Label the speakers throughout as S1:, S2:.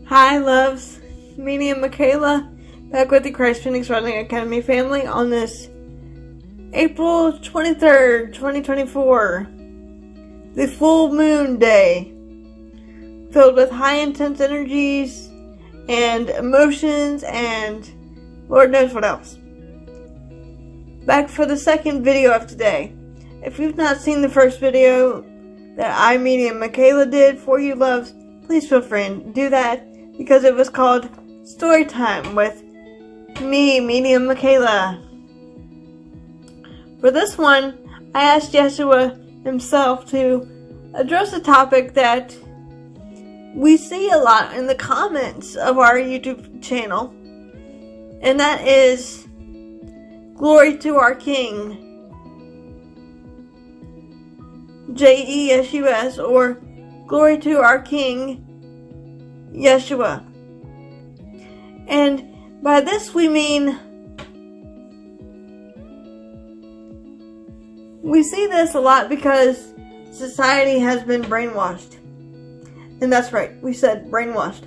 S1: Hi, loves. Me and Michaela, back with the Christ Phoenix Wrestling Academy family on this April 23rd, 2024. The full moon day, filled with high intense energies and emotions and Lord knows what else. Back for the second video of today. If you've not seen the first video that I, and Michaela did for you, loves, please feel free and do that, because it was called Story Time with me, and Michaela. For this one, I asked Yeshua himself to address a topic that we see a lot in the comments of our YouTube channel, and that is Glory to our King, J-E-S-U-S, or Glory to our King, Yeshua. And by this we mean, we see this a lot because society has been brainwashed. And that's right, we said brainwashed.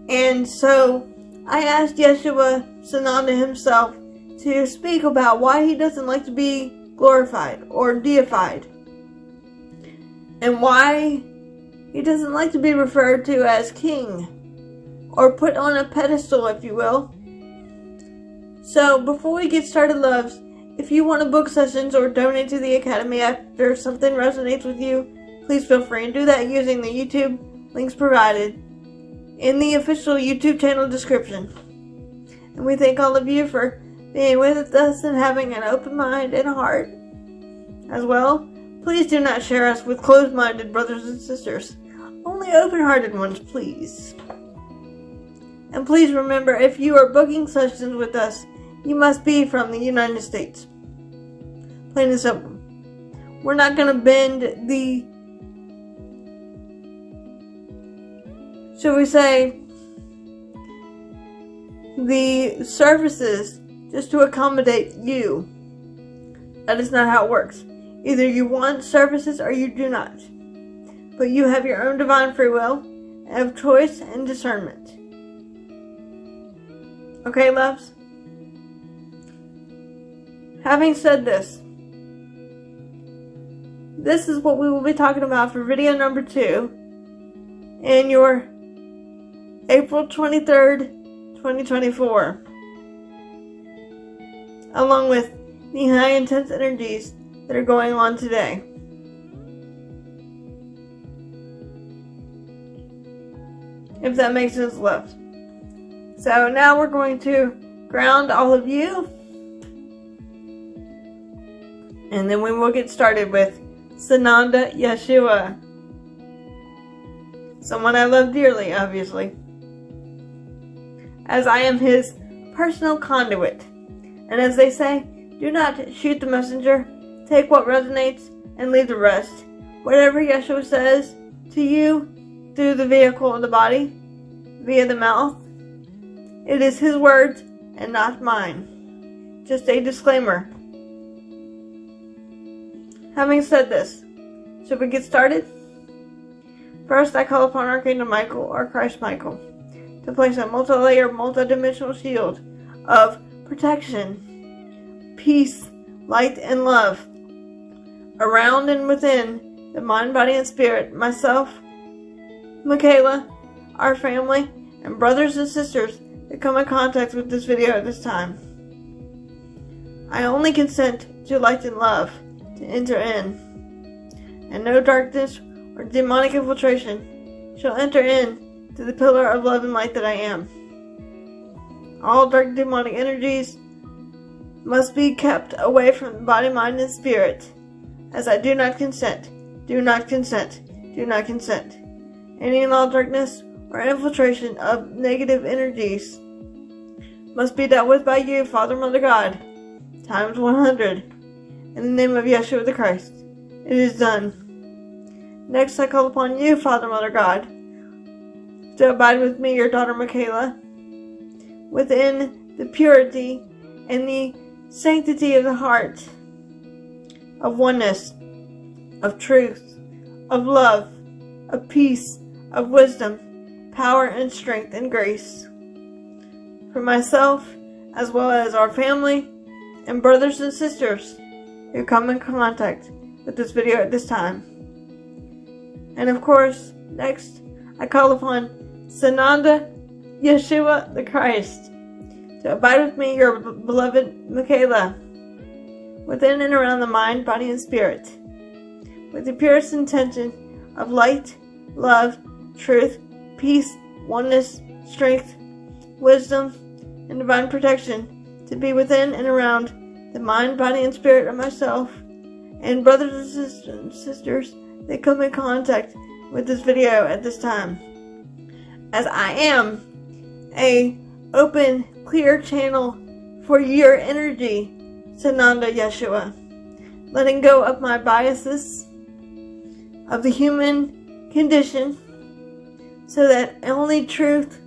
S1: And so I asked Yeshua Sananda himself to speak about why he doesn't like to be glorified or deified, and why he doesn't like to be referred to as king, or put on a pedestal, if you will. So, before we get started, loves, if you want to book sessions or donate to the Academy after something resonates with you, please feel free and do that using the YouTube links provided in the official YouTube channel description. And we thank all of you for being with us and having an open mind and heart as well. Please do not share us with closed-minded brothers and sisters. Only open-hearted ones, please. And please remember, if you are booking sessions with us, you must be from the United States. Plain and simple. We're not going to bend the, shall we say, the services just to accommodate you. That is not how it works. Either you want services or you do not. But you have your own divine free will, of choice and discernment. Okay, loves? Having said this, this is what we will be talking about for video number 2 in your April 23rd, 2024. Along with the high intense energies that are going on today. If that makes sense, love. So now we're going to ground all of you, and then we will get started with Sananda Yeshua, someone I love dearly, obviously, as I am his personal conduit. And as they say, do not shoot the messenger, take what resonates and leave the rest. Whatever Yeshua says to you through the vehicle of the body, via the mouth, it is his words and not mine. Just a disclaimer. Having said this, should we get started? First, I call upon Archangel Michael, or Christ Michael, to place a multi-layer, multi-dimensional shield of protection, peace, light, and love around and within the mind, body, and spirit, myself, Michaela, our family, and brothers and sisters that come in contact with this video at this time. I only consent to light and love to enter in, and no darkness or demonic infiltration shall enter in to the pillar of love and light that I am. All dark demonic energies must be kept away from the body, mind, and spirit, as I do not consent, do not consent, do not consent. Any and all darkness or infiltration of negative energies must be dealt with by you, Father, Mother, God, times 100, in the name of Yeshua the Christ. It is done. Next, I call upon you, Father, Mother, God, to abide with me, your daughter Michaela, within the purity and the sanctity of the heart, of oneness, of truth, of love, of peace, of wisdom, power and strength and grace. For myself, as well as our family and brothers and sisters who come in contact with this video at this time. And of course, next, I call upon Sananda Yeshua the Christ to abide with me, your beloved Michaela, within and around the mind, body, and spirit, with the purest intention of light, love, truth, peace, oneness, strength, wisdom, and divine protection to be within and around the mind, body, and spirit of myself and brothers and sisters that come in contact with this video at this time, as I am a open, clear channel for your energy, Sananda Yeshua, letting go of my biases of the human condition so that only truth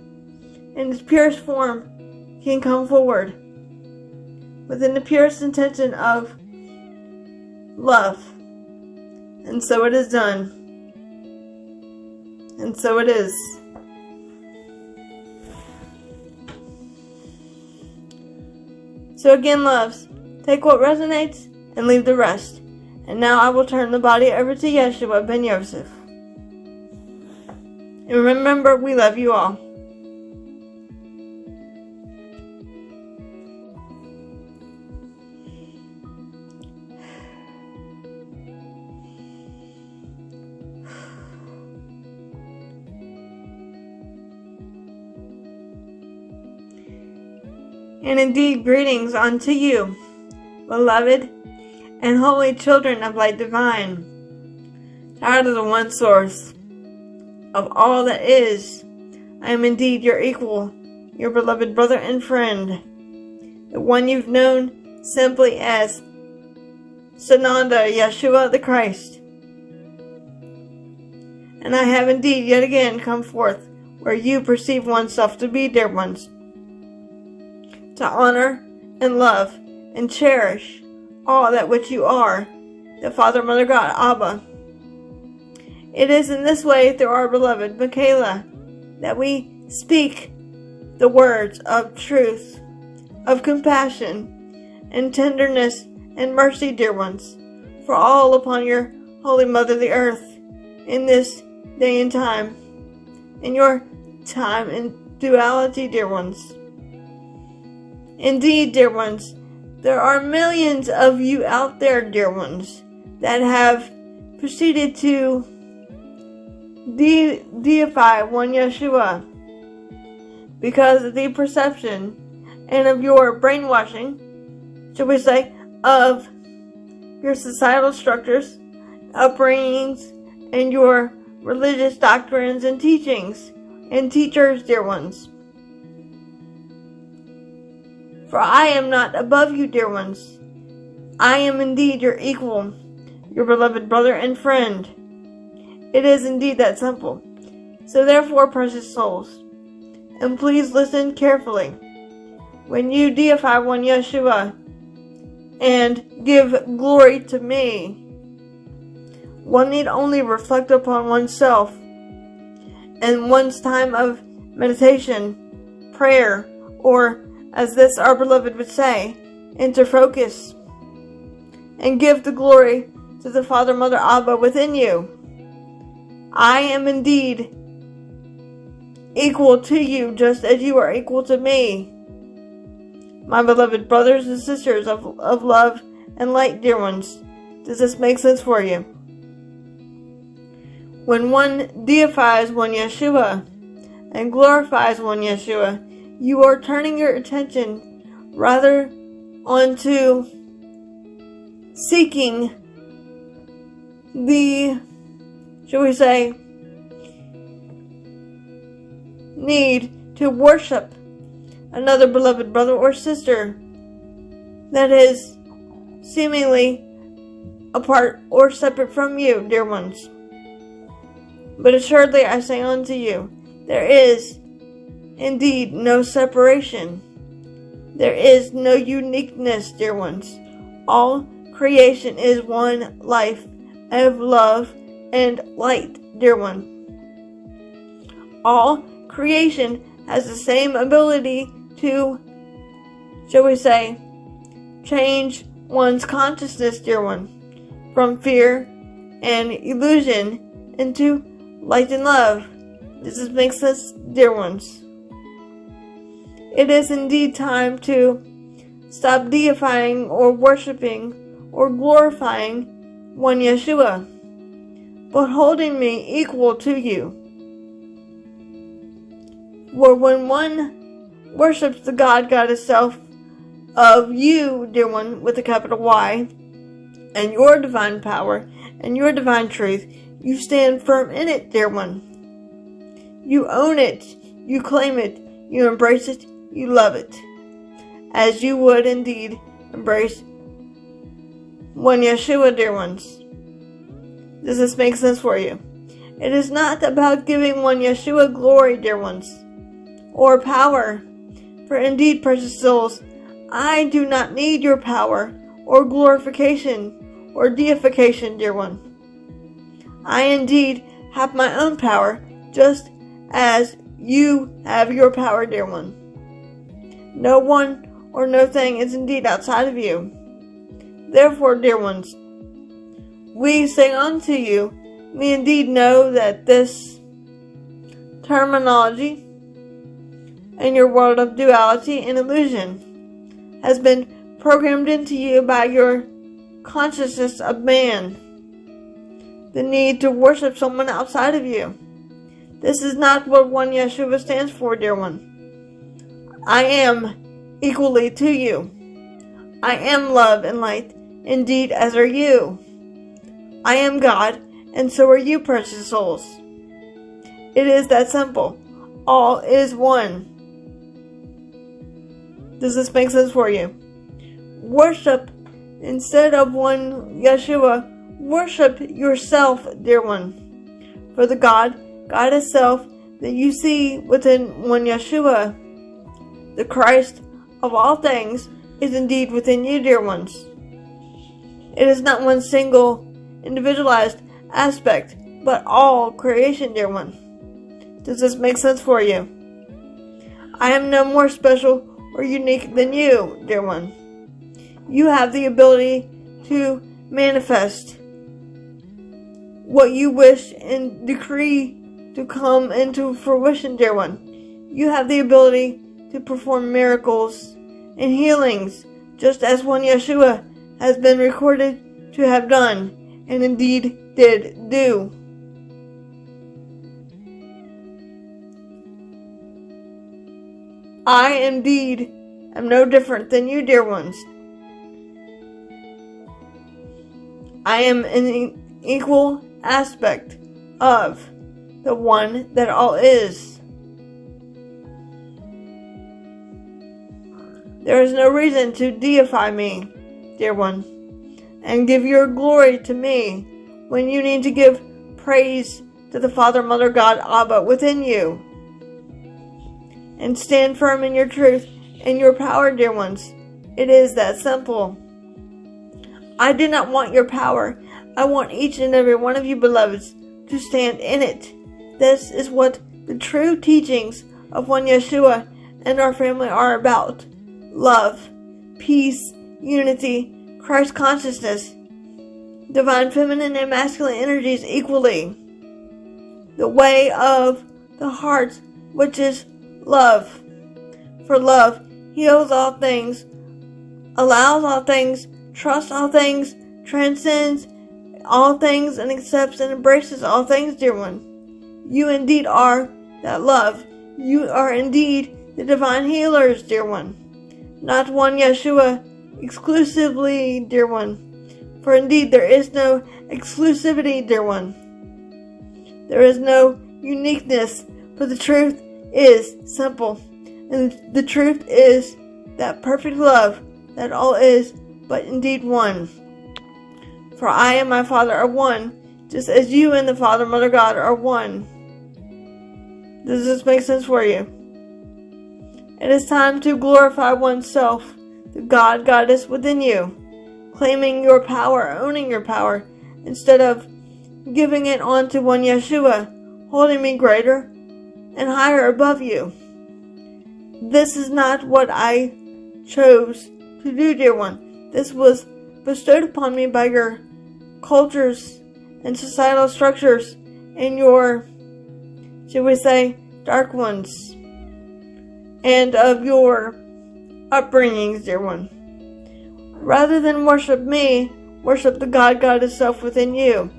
S1: in its purest form can come forward within the purest intention of love. And so it is done. And so it is. So again, loves, take what resonates and leave the rest. And now I will turn the body over to Yeshua ben Yosef. And remember, we love you all. And indeed, greetings unto you, beloved and holy children of light divine, out of the one source of all that is. I am indeed your equal, your beloved brother and friend, the one you've known simply as Sananda Yeshua the Christ. And I have indeed yet again come forth where you perceive oneself to be, dear ones, to honor and love and cherish all that which you are, the Father, Mother, God, Abba. It is in this way, through our beloved Michaela, that we speak the words of truth, of compassion, and tenderness, and mercy, dear ones, for all upon your Holy Mother, the earth, in this day and time, in your time and duality, dear ones. Indeed, dear ones, there are millions of you out there, dear ones, that have proceeded to deify one Yeshua because of the perception and of your brainwashing, shall we say, of your societal structures, upbringings, and your religious doctrines and teachings and teachers, dear ones. For I am not above you, dear ones. I am indeed your equal, your beloved brother and friend. It is indeed that simple. So therefore, precious souls, and please listen carefully. When you deify one Yeshua and give glory to me, one need only reflect upon oneself and one's time of meditation, prayer, or as this our beloved would say, enter focus, and give the glory to the Father, Mother, Abba within you. I am indeed equal to you, just as you are equal to me, my beloved brothers and sisters of love and light, dear ones. Does this make sense for you? When one deifies one Yeshua and glorifies one Yeshua, you are turning your attention rather onto seeking the, shall we say, need to worship another beloved brother or sister that is seemingly apart or separate from you, dear ones. But assuredly I say unto you, there is indeed no separation. There is no uniqueness, dear ones. All creation is one life of love and light, dear one. All creation has the same ability to, shall we say, change one's consciousness, dear one, from fear and illusion into light and love. Does this make sense, dear ones? It is indeed time to stop deifying or worshiping or glorifying one Yeshua, but holding me equal to you. For when one worships the God, Goddess self of you, dear one, with a capital Y, and your divine power and your divine truth, you stand firm in it, dear one. You own it, you claim it, you embrace it, you love it, as you would indeed embrace one Yeshua, dear ones. Does this make sense for you? It is not about giving one Yeshua glory, dear ones, or power, for indeed, precious souls, I do not need your power or glorification or deification, dear one. I indeed have my own power, just as you have your power, dear one. No one or no thing is indeed outside of you. Therefore, dear ones, we say unto you, we indeed know that this terminology in your world of duality and illusion has been programmed into you by your consciousness of man. The need to worship someone outside of you. This is not what one Yeshua stands for, dear one. I am equally to you. I am love and light, indeed, as are you. I am God, and so are you, precious souls. It is that simple. All is one. Does this make sense for you? Worship instead of one Yeshua. Worship yourself, dear one. For the God, Goddess self that you see within one Yeshua, the Christ of all things, is indeed within you, dear ones. It is not one single individualized aspect, but all creation, dear one. Does this make sense for you? I am no more special or unique than you, dear one. You have the ability to manifest what you wish and decree to come into fruition, dear one. You have the ability to perform miracles and healings, just as one Yeshua has been recorded to have done, and indeed did do. I indeed am no different than you, dear ones. I am an equal aspect of the one that all is. There is no reason to deify me, dear one, and give your glory to me when you need to give praise to the Father, Mother, God, Abba within you. And stand firm in your truth and your power, dear ones. It is that simple. I do not want your power. I want each and every one of you, beloveds, to stand in it. This is what the true teachings of one Yeshua and our family are about. Love, peace, unity, Christ consciousness, divine feminine and masculine energies equally. The way of the heart, which is love. For love heals all things, allows all things, trusts all things, transcends all things, and accepts and embraces all things, dear one. You indeed are that love. You are indeed the divine healers, dear one. Not one Yeshua exclusively, dear one. For indeed there is no exclusivity, dear one. There is no uniqueness, for the truth is simple. And the truth is that perfect love, that all is but indeed one. For I and my Father are one, just as you and the Father, Mother, God are one. Does this make sense for you? It is time to glorify oneself, the God, Goddess within you, claiming your power, owning your power, instead of giving it on to one Yeshua, holding me greater and higher above you. This is not what I chose to do, dear one. This was bestowed upon me by your cultures and societal structures and your, should we say, dark ones, and of your upbringings, dear one. Rather than worship me, worship the God-Goddess self within you.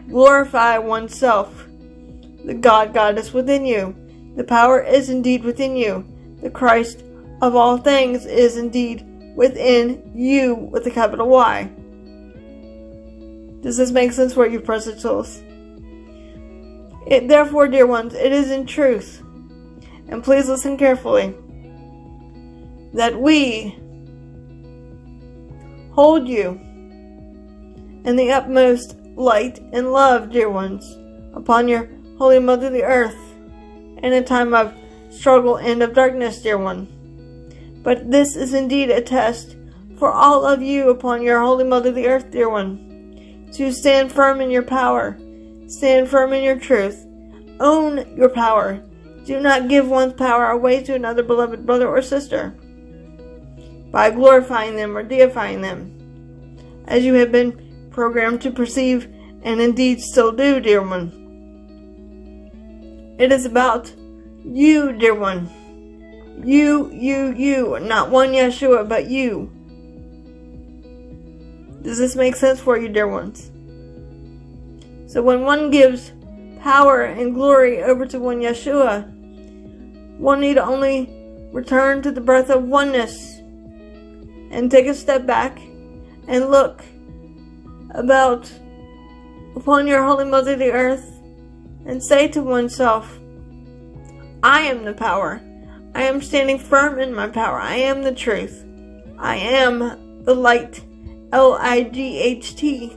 S1: Glorify oneself, the God-Goddess within you. The power is indeed within you. The Christ of all things is indeed within you with a capital Y. Does this make sense for you, precious souls? Therefore, dear ones, it is in truth, and please listen carefully, that we hold you in the utmost light and love, dear ones, upon your Holy Mother the Earth, in a time of struggle and of darkness, dear one. But this is indeed a test for all of you upon your Holy Mother the Earth, dear one, to stand firm in your power, stand firm in your truth, own your power. Do not give one's power away to another beloved brother or sister by glorifying them or deifying them, as you have been programmed to perceive and indeed still do, dear one. It is about you, dear one. You, not one Yeshua, but you. Does this make sense for you, dear ones? So when one gives power and glory over to one Yeshua, one need only return to the breath of oneness and take a step back and look about upon your Holy Mother the Earth and say to oneself, I am the power. I am standing firm in my power. I am the truth. I am the light. L-I-G-H-T.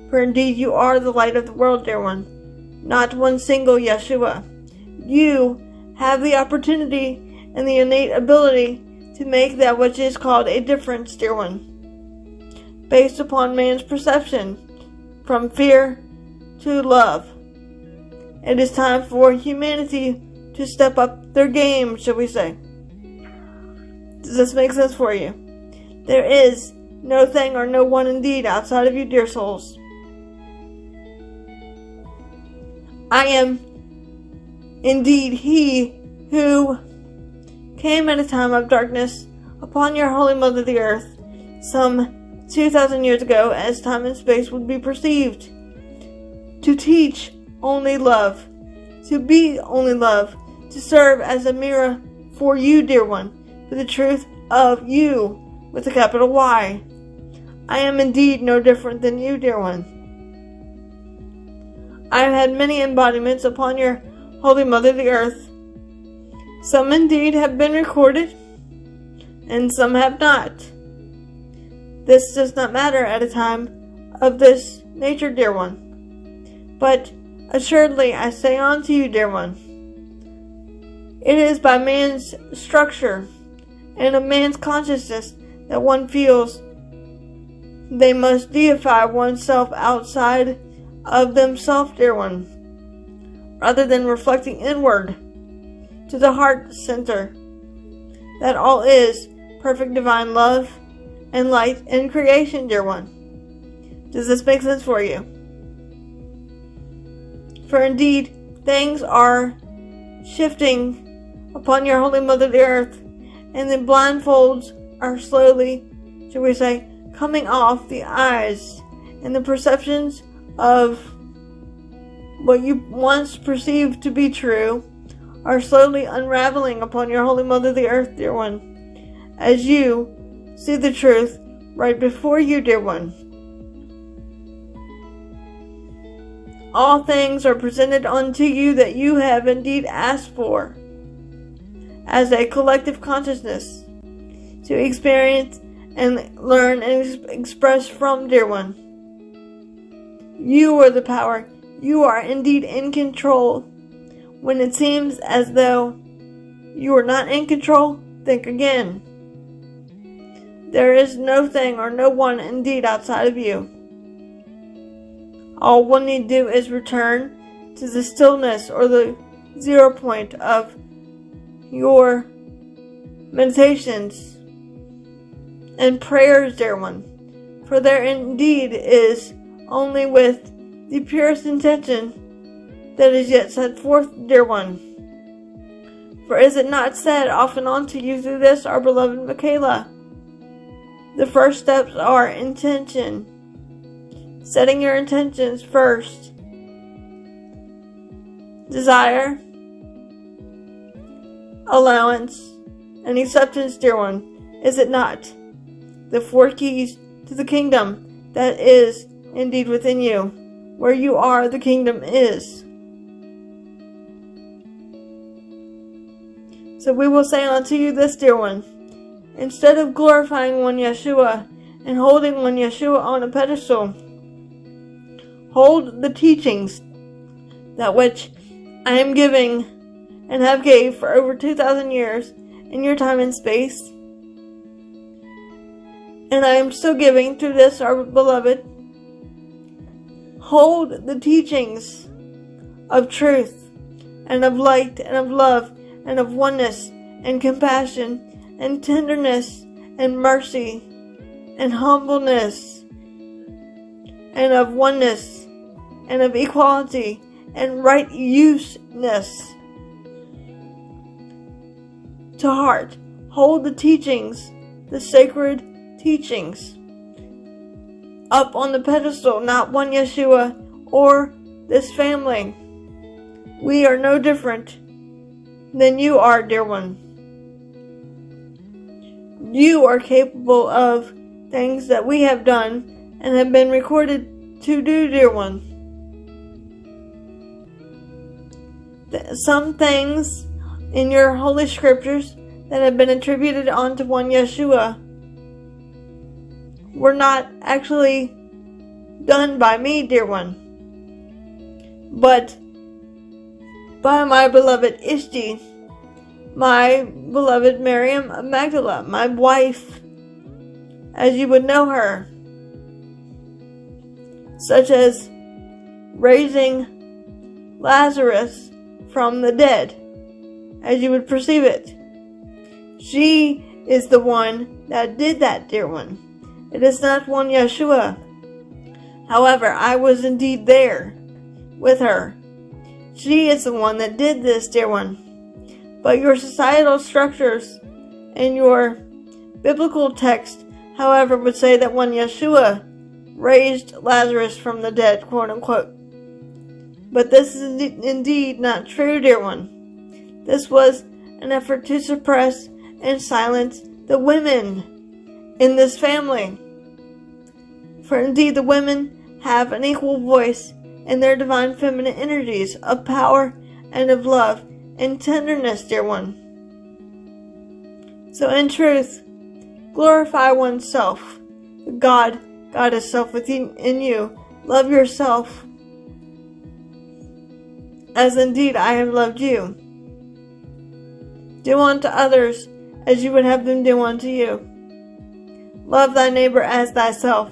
S1: For indeed you are the light of the world, dear one. Not one single Yeshua. You have the opportunity and the innate ability to make that which is called a difference, dear one, based upon man's perception, from fear to love. It is time for humanity to step up their game, shall we say. Does this make sense for you? There is no thing or no one indeed outside of you, dear souls. I am indeed he who came at a time of darkness upon your Holy Mother the Earth some 2,000 years ago, as time and space would be perceived, to teach only love, to be only love, to serve as a mirror for you, dear one, for the truth of you with a capital Y. I am indeed no different than you, dear one. I have had many embodiments upon your Holy Mother the Earth. Some indeed have been recorded, and some have not. This does not matter at a time of this nature, dear one. But assuredly I say unto you, dear one, it is by man's structure and of man's consciousness that one feels they must deify oneself outside of themselves, dear one, rather than reflecting inward to the heart center that all is perfect divine love and light in creation, dear one. Does this make sense for you? For indeed, things are shifting upon your Holy Mother the Earth, and the blindfolds are slowly, shall we say, coming off the eyes, and the perceptions of what you once perceived to be true are slowly unraveling upon your Holy Mother the Earth, dear one, as you see the truth right before you, dear one. All things are presented unto you that you have indeed asked for, as a collective consciousness, to experience and learn and express from, dear one. You are the power. You are indeed in control. When it seems as though you are not in control, think again. There is no thing or no one indeed outside of you. All one need do is return to the stillness or the 0 point of your meditations and prayers, dear one. For there indeed is only with the purest intention that is yet set forth, dear one. For is it not said often unto you through this, our beloved Michaela? The first steps are intention. Setting your intentions first. Desire, allowance, and acceptance, dear one. Is it not? The 4 keys to the kingdom that is indeed within you. Where you are, the kingdom is. So we will say unto you this, dear one. Instead of glorifying one Yeshua and holding one Yeshua on a pedestal, hold the teachings that which I am giving and have gave for over 2,000 years in your time and space. And I am still giving through this, our beloved. Hold the teachings of truth and of light and of love and of oneness and compassion and tenderness and mercy and humbleness and of oneness and of equality and right useness to heart. Hold the teachings, the sacred teachings, up on the pedestal, not one Yeshua or this family. We are no different than you are, dear one. You are capable of things that we have done and have been recorded to do, dear one. Some things in your holy scriptures that have been attributed onto one Yeshua were not actually done by me, dear one, but by my beloved Ishti, my beloved Miriam of Magdala, my wife, as you would know her, such as raising Lazarus from the dead, as you would perceive it. She is the one that did that, dear one. It is not one Yeshua. However, I was indeed there with her. She is the one that did this, dear one. But your societal structures and your biblical text, however, would say that one Yeshua raised Lazarus from the dead, quote unquote. But this is indeed not true, dear one. This was an effort to suppress and silence the women in this family. For indeed the women have an equal voice in their divine feminine energies of power and of love and tenderness, dear one. So in truth, glorify oneself. God is self within you. Love yourself as indeed I have loved you. Do unto others as you would have them do unto you. Love thy neighbor as thyself.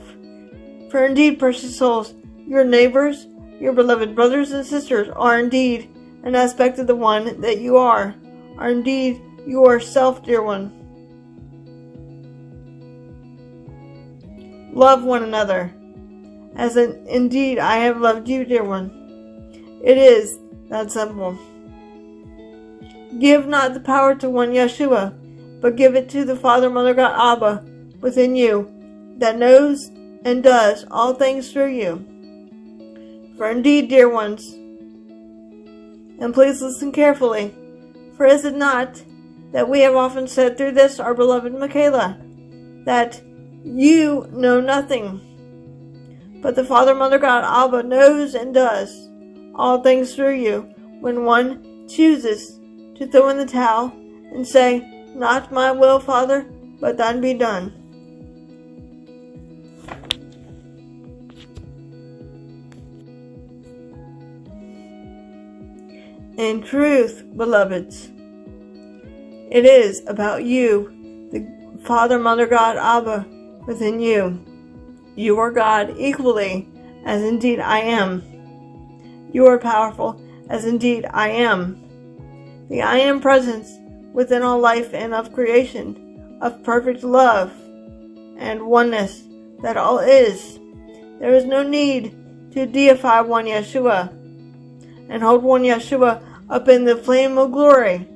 S1: For indeed, precious souls, your neighbors, your beloved brothers and sisters, are indeed an aspect of the one that you are indeed yourself, dear one. Love one another, as indeed I have loved you, dear one. It is that simple. Give not the power to one Yeshua, but give it to the Father, Mother, God, Abba, within you, that knows and does all things through you. For indeed, dear ones, and please listen carefully, for is it not that we have often said through this, our beloved Michaela, that you know nothing, but the Father, Mother, God, Abba knows and does all things through you, when one chooses to throw in the towel and say, not my will, Father, but thine be done. In truth, beloveds, it is about you, the Father, Mother, God, Abba, within you. You are God equally, as indeed I am. You are powerful, as indeed I am. the I Am presence within all life and of creation, of perfect love and oneness that all is. There is no need to deify one Yeshua and hold one Yeshua up in the flame of glory,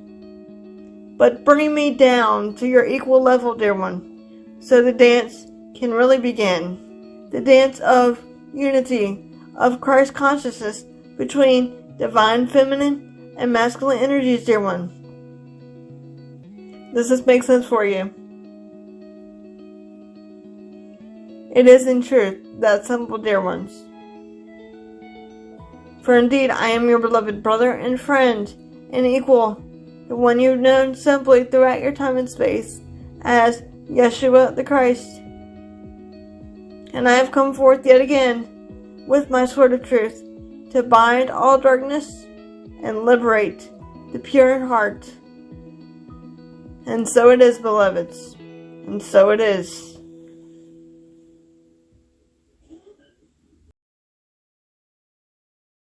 S1: but bring me down to your equal level, dear one, so the dance can really begin. The dance of unity, of Christ consciousness between divine feminine and masculine energies, dear one. Does this make sense for you? It is in truth that simple, dear ones. For indeed I am your beloved brother and friend and equal, the one you've known simply throughout your time and space as Yeshua the Christ. And I have come forth yet again with my sword of truth to bind all darkness and liberate the pure in heart. And so it is, beloveds, and so it is.